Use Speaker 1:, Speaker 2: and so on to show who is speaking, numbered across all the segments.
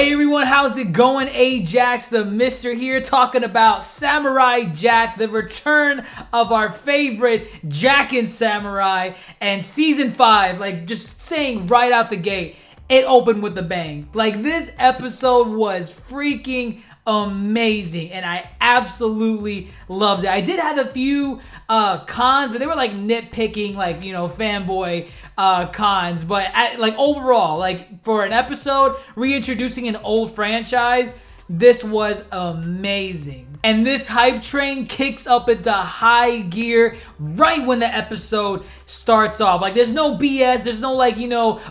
Speaker 1: Hey everyone, how's it going? Ajax the Mister here, talking about Samurai Jack, the return of our favorite Jack and Samurai, and season 5, like just saying right out the gate, it opened with a bang. Like this episode was freaking amazing and I absolutely loved it. I did have a few cons, but they were like nitpicking, like, you know, fanboy cons, but like overall, like for an episode reintroducing an old franchise, this was amazing. And this hype train kicks up into high gear right when the episode starts off. Like there's no BS, there's no like, you know,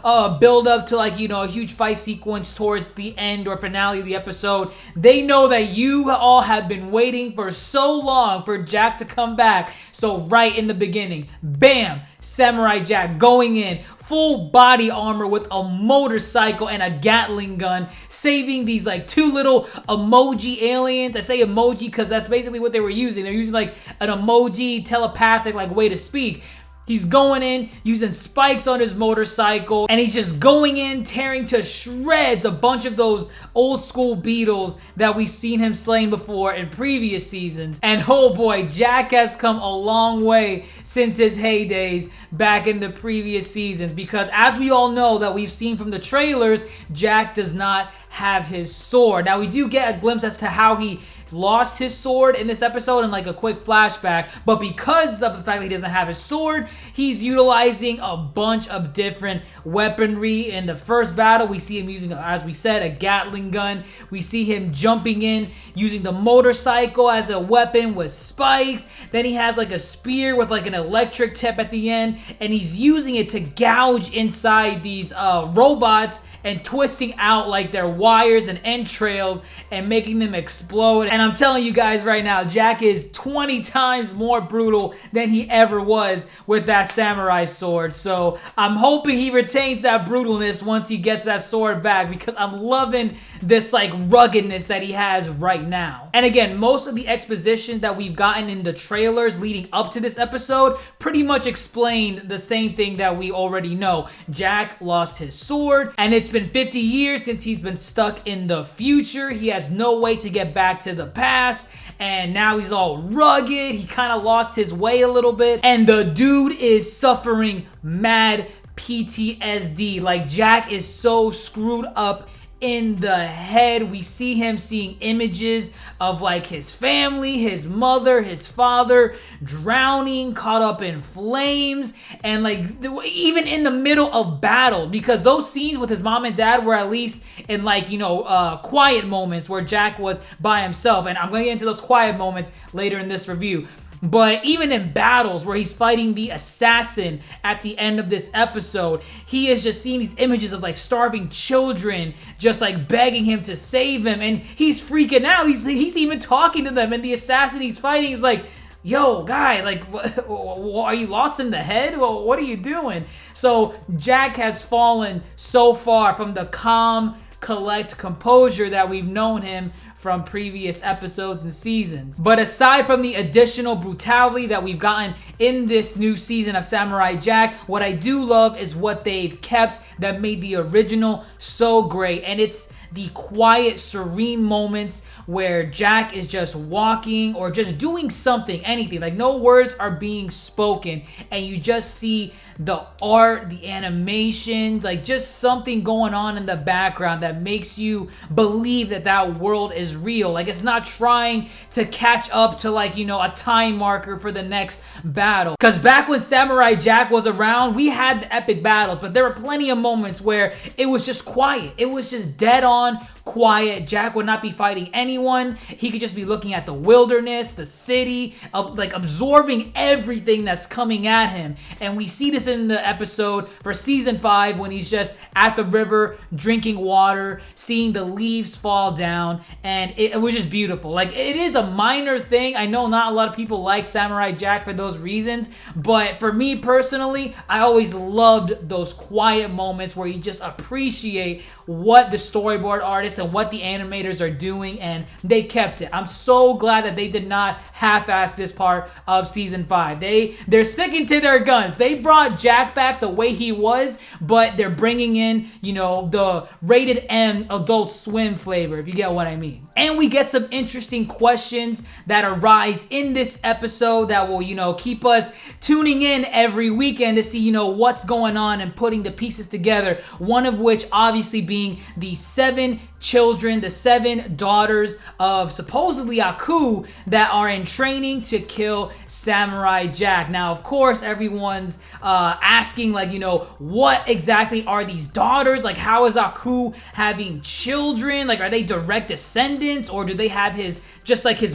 Speaker 1: build up to like, you know, a huge fight sequence towards the end or finale of the episode. They know that you all have been waiting for so long for Jack to come back. So right in the beginning, bam, Samurai Jack going in, full body armor with a motorcycle and a Gatling gun, saving these like two little emoji aliens. I say emoji because that's basically what they were using. They're using like an emoji telepathic like way to speak. He's going in, using spikes on his motorcycle, and he's just going in, tearing to shreds a bunch of those old school beetles that we've seen him slaying before in previous seasons. And oh boy, Jack has come a long way since his heydays back in the previous seasons, because as we all know that we've seen from the trailers, Jack does not have his sword. Now we do get a glimpse as to how he lost his sword in this episode in like a quick flashback, but because of the fact that he doesn't have his sword, he's utilizing a bunch of different weaponry. In the first battle, we see him using, as we said, a Gatling gun. We see him jumping in, using the motorcycle as a weapon with spikes. Then he has like a spear with like an electric tip at the end, and he's using it to gouge inside these robots and twisting out like their wires and entrails and making them explode. And I'm telling you guys right now, Jack is 20 times more brutal than he ever was with that samurai sword. So I'm hoping he retains that brutalness once he gets that sword back, because I'm loving this like ruggedness that he has right now. And again, most of the exposition that we've gotten in the trailers leading up to this episode pretty much explain the same thing that we already know. Jack lost his sword, and it's been 50 years since he's been stuck in the future. He has no way to get back to the past, and now he's all rugged. He kind of lost his way a little bit, and the dude is suffering mad PTSD. Like Jack is so screwed up in the head. We see him seeing images of like his family, his mother, his father drowning, caught up in flames, and like even in the middle of battle, because those scenes with his mom and dad were at least in like, you know, quiet moments where Jack was by himself, and I'm going to get into those quiet moments later in this review. But even in battles where he's fighting the assassin at the end of this episode, he is just seeing these images of like starving children just like begging him to save him, and he's freaking out. He's even talking to them, and the assassin he's fighting is like, yo, guy, like, are you lost in the head? Well, what are you doing? So Jack has fallen so far from the calm, collect composure that we've known him from previous episodes and seasons. But aside from the additional brutality that we've gotten in this new season of Samurai Jack, what I do love is what they've kept that made the original so great. And it's the quiet, serene moments where Jack is just walking or just doing something, anything. Like no words are being spoken, and you just see the art, the animation, like just something going on in the background that makes you believe that that world is real. Like it's not trying to catch up to like, you know, a time marker for the next battle. Because back when Samurai Jack was around, we had the epic battles, but there were plenty of moments where it was just quiet. It was just dead on quiet. Jack would not be fighting anyone. He could just be looking at the wilderness, the city, like absorbing everything that's coming at him. And we see this in the episode for season 5 when he's just at the river drinking water, seeing the leaves fall down, and it was just beautiful. Like it is a minor thing. I know not a lot of people like Samurai Jack for those reasons, but for me personally, I always loved those quiet moments where you just appreciate what the storyboard artist this and what the animators are doing, and they kept it. I'm so glad that they did not half-ass this part of season 5. They're sticking to their guns. They brought Jack back the way he was, but they're bringing in, the rated M Adult Swim flavor, if you get what I mean. And we get some interesting questions that arise in this episode that will, keep us tuning in every weekend to see, what's going on and putting the pieces together. One of which obviously being the 7 children, the 7 daughters of supposedly Aku that are in training to kill Samurai Jack. Now, of course, everyone's asking, what exactly are these daughters? Like, how is Aku having children? Like, are they direct descendants, or do they have his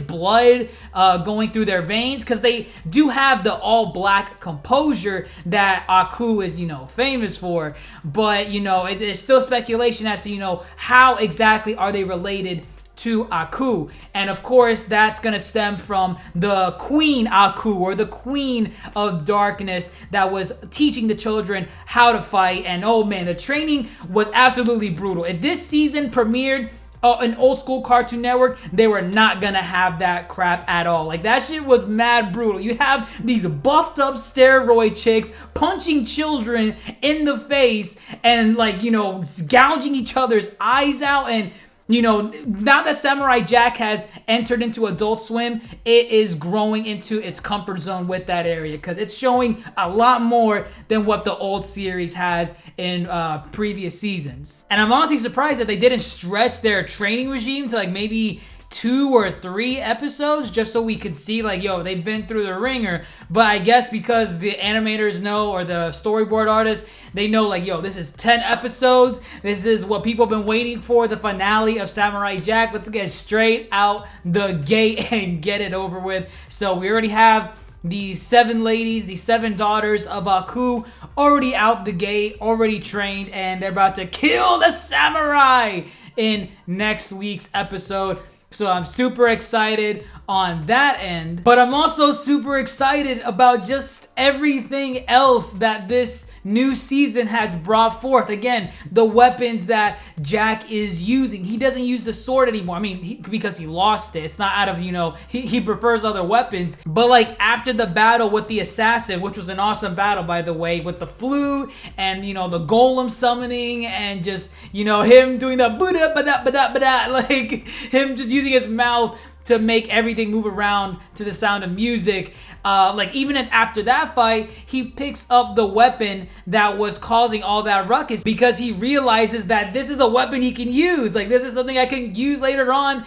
Speaker 1: blood going through their veins? Because they do have the all-black composure that Aku is, famous for. But, there's still speculation as to, how exactly are they related to Aku. And of course, that's going to stem from the Queen Aku, or the Queen of Darkness, that was teaching the children how to fight. And oh man, the training was absolutely brutal. If this season premiered an old school Cartoon Network, they were not gonna have that crap at all. Like, that shit was mad brutal. You have these buffed up steroid chicks punching children in the face and gouging each other's eyes out. And now that Samurai Jack has entered into Adult Swim, it is growing into its comfort zone with that area, because it's showing a lot more than what the old series has in previous seasons. And I'm honestly surprised that they didn't stretch their training regime to maybe 2 or 3 episodes, just so we could see they've been through the ringer. But I guess because the animators know, or the storyboard artists, they know this is 10 episodes. This is what people have been waiting for, the finale of Samurai Jack. Let's get straight out the gate and get it over with. So we already have these 7 ladies, these 7 daughters of Aku, already out the gate, already trained, and they're about to kill the samurai in next week's episode. So I'm super excited on that end, but I'm also super excited about just everything else that this new season has brought forth. Again, the weapons that Jack is using. He doesn't use the sword anymore. I mean, because he lost it. It's not out of, he prefers other weapons. But after the battle with the assassin, which was an awesome battle, by the way, with the flute and, the golem summoning and just, him doing the buda bada bada bada, him just using his mouth to make everything move around to the sound of music. Even after that fight, he picks up the weapon that was causing all that ruckus, because he realizes that this is a weapon he can use. This is something I can use later on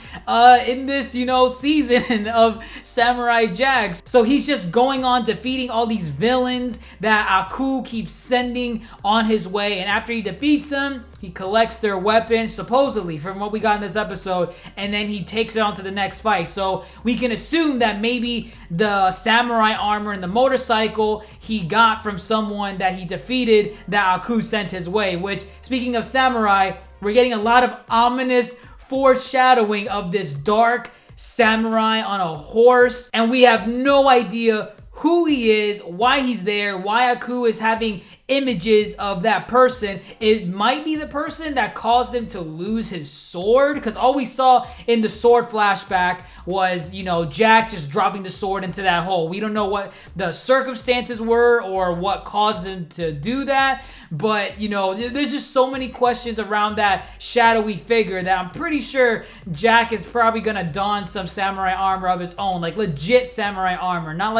Speaker 1: in this, season of Samurai Jack. So he's just going on defeating all these villains that Aku keeps sending on his way. And after he defeats them, he collects their weapons, supposedly, from what we got in this episode, and then he takes it on to the next fight. So we can assume that maybe the samurai armor and the motorcycle he got from someone that he defeated, that Aku sent his way. Which, speaking of samurai, we're getting a lot of ominous foreshadowing of this dark samurai on a horse, and we have no idea who he is, why he's there, why Aku is having images of that person. It might be the person that caused him to lose his sword, because all we saw in the sword flashback was, Jack just dropping the sword into that hole. We don't know what the circumstances were or what caused him to do that, but, there's just so many questions around that shadowy figure that I'm pretty sure Jack is probably gonna don some samurai armor of his own, legit samurai armor, not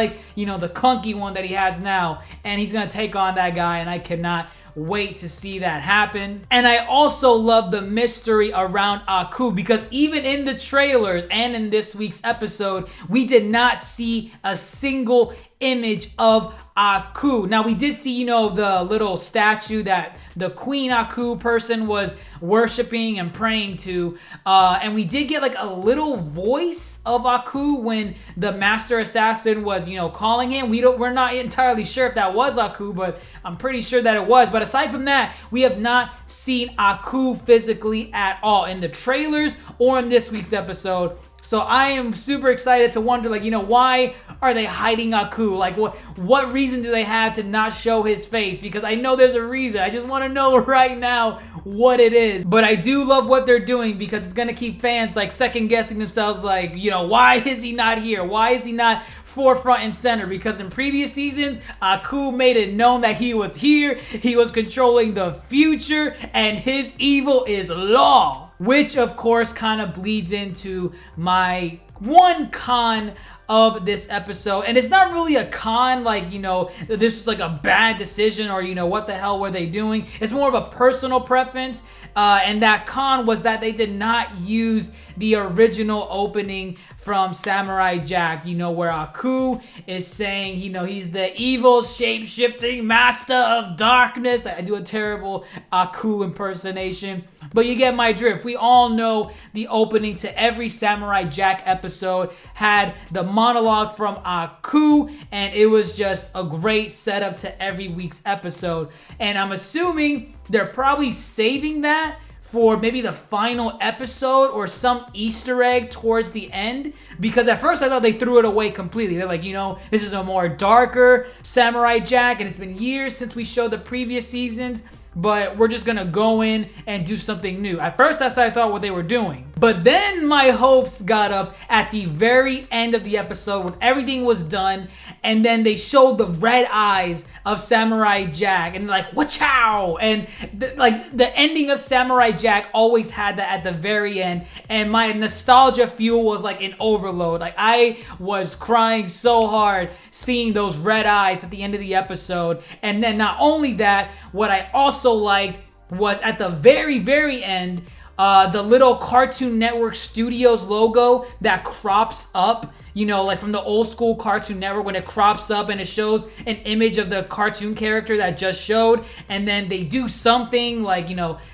Speaker 1: the clunky one that he has now, and he's gonna take on that guy, and I cannot wait to see that happen. And I also love the mystery around Aku, because even in the trailers and in this week's episode, we did not see a single image of Aku. Now, we did see, the little statue that the Queen Aku person was worshiping and praying to, and we did get a little voice of Aku when the Master Assassin was, calling him. We're not entirely sure if that was Aku, but I'm pretty sure that it was. But aside from that, we have not seen Aku physically at all in the trailers or in this week's episode. So I am super excited to wonder, like, why are they hiding Aku? Like, what reason do they have to not show his face? Because I know there's a reason. I just want to know right now what it is. But I do love what they're doing because it's going to keep fans, like, second guessing themselves, like, why is he not here? Why is he not forefront and center? Because in previous seasons, Aku made it known that he was here, he was controlling the future, and his evil is law. Which, of course, kind of bleeds into my one con of this episode. And it's not really a con, like, this was like a bad decision or, what the hell were they doing? It's more of a personal preference. And that con was that they did not use the original opening from Samurai Jack, where Aku is saying, he's the evil shape-shifting master of darkness. I do a terrible Aku impersonation, but you get my drift. We all know the opening to every Samurai Jack episode had the monologue from Aku, and it was just a great setup to every week's episode. And I'm assuming they're probably saving that for maybe the final episode or some Easter egg towards the end, because at first I thought they threw it away completely. They're like, this is a more darker Samurai Jack, and it's been years since we showed the previous seasons, but we're just gonna go in and do something new. At first, that's what I thought what they were doing. But then my hopes got up at the very end of the episode when everything was done, and then they showed the red eyes of Samurai Jack, and like, wachow! And the ending of Samurai Jack always had that at the very end, and my nostalgia fuel was like an overload. Like, I was crying so hard seeing those red eyes at the end of the episode. And then not only that, what I also liked was at the very, very end, the little Cartoon Network Studios logo that crops up, like from the old school Cartoon Network, when it crops up and it shows an image of the cartoon character that just showed, and then they do something like,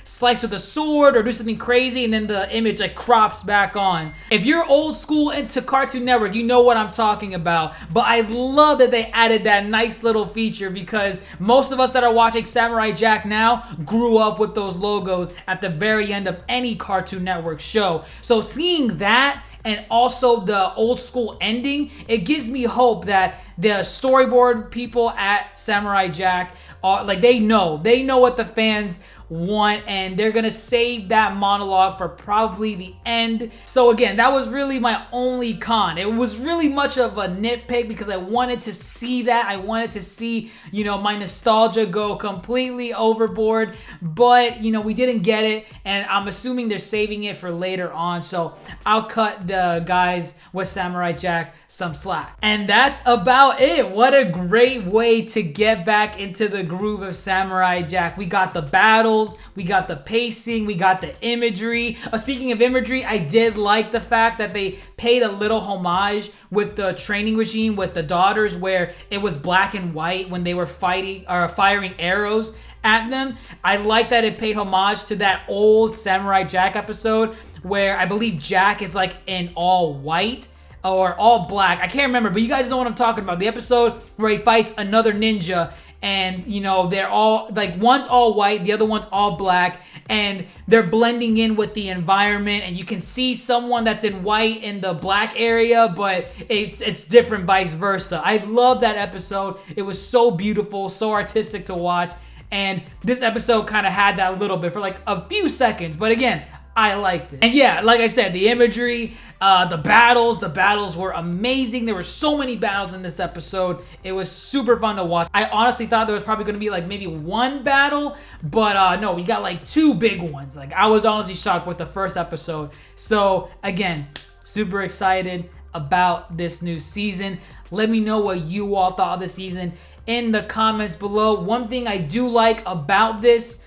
Speaker 1: slice with a sword or do something crazy, and then the image like crops back on. If you're old school into Cartoon Network, you know what I'm talking about. But I love that they added that nice little feature, because most of us that are watching Samurai Jack now grew up with those logos at the very end of any Cartoon Network show. So seeing that, and also the old school ending, it gives me hope that the storyboard people at Samurai Jack are like, they know what the fans want, and they're gonna save that monologue for probably the end. So again, that was really my only con. It was really much of a nitpick because I wanted to see that. I wanted to see, my nostalgia go completely overboard, but we didn't get it, and I'm assuming they're saving it for later on. So I'll cut the guys with Samurai Jack some slack. And that's about it. What a great way to get back into the groove of Samurai Jack. We got the battles, we got the pacing, we got the imagery. Speaking of imagery, I did like the fact that they paid a little homage with the training regime with the daughters, where it was black and white when they were fighting or firing arrows at them. I like that it paid homage to that old Samurai Jack episode where I believe Jack is like in all white or all black. I can't remember, but you guys know what I'm talking about. The episode where he fights another ninja, and they're all like, one's all white, the other one's all black, and they're blending in with the environment, and you can see someone that's in white in the black area, but it's different vice versa. I love that episode. It was so beautiful, so artistic to watch, and this episode kind of had that a little bit for like a few seconds, but again, I liked it. And yeah, like I said, the imagery, the battles were amazing. There were so many battles in this episode. It was super fun to watch. I honestly thought there was probably going to be like maybe one battle, but no, we got like two big ones. Like, I was honestly shocked with the first episode. So again, super excited about this new season. Let me know what you all thought of the season in the comments below. One thing I do like about this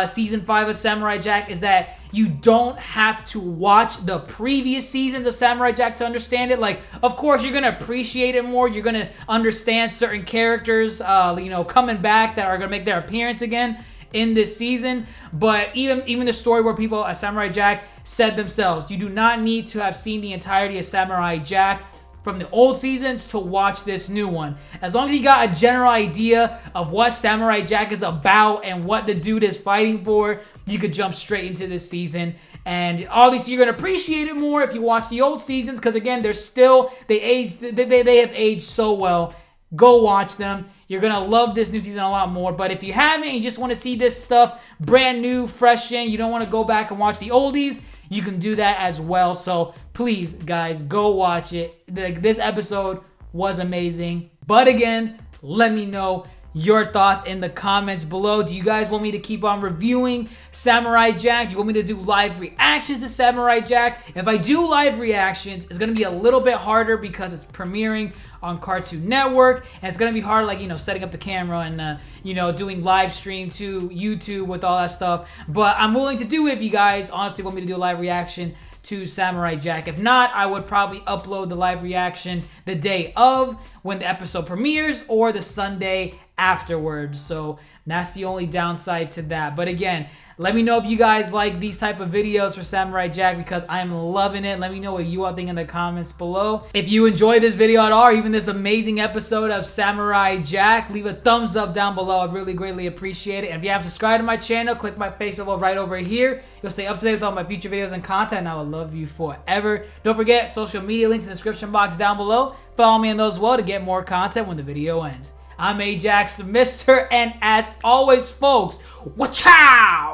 Speaker 1: season 5 of Samurai Jack is that you don't have to watch the previous seasons of Samurai Jack to understand it. Like, of course, you're going to appreciate it more. You're going to understand certain characters, coming back that are going to make their appearance again in this season. But even the storyboard people at Samurai Jack said themselves, you do not need to have seen the entirety of Samurai Jack from the old seasons to watch this new one. As long as you got a general idea of what Samurai Jack is about and what the dude is fighting for, you could jump straight into this season And obviously, you're gonna appreciate it more if you watch the old seasons, because again, they have aged so well. Go watch them. You're gonna love this new season a lot more. But if you haven't, and you just want to see this stuff brand new, fresh in, you don't want to go back and watch the oldies, you can do that as well. So please, guys, go watch it. This episode was amazing. But again, let me know your thoughts in the comments below. Do you guys want me to keep on reviewing Samurai Jack? Do you want me to do live reactions to Samurai Jack? If I do live reactions, it's going to be a little bit harder because it's premiering on Cartoon Network, and it's going to be hard, like, setting up the camera and, doing live stream to YouTube with all that stuff. But I'm willing to do it if you guys honestly want me to do a live reaction to Samurai Jack. If not, I would probably upload the live reaction the day of when the episode premieres or the Sunday afterwards. So that's the only downside to that. But again, let me know if you guys like these type of videos for Samurai Jack, because I'm loving it. Let me know what you all think in the comments below. If you enjoyed this video at all, or even this amazing episode of Samurai Jack, leave a thumbs up down below. I'd really greatly appreciate it. And if you haven't subscribed to my channel, click my face bubble right over here. You'll stay up to date with all my future videos and content, and I will love you forever. Don't forget, social media links in the description box down below. Follow me on those as well to get more content when the video ends. I'm Ajax the Mister, and as always, folks, watch out!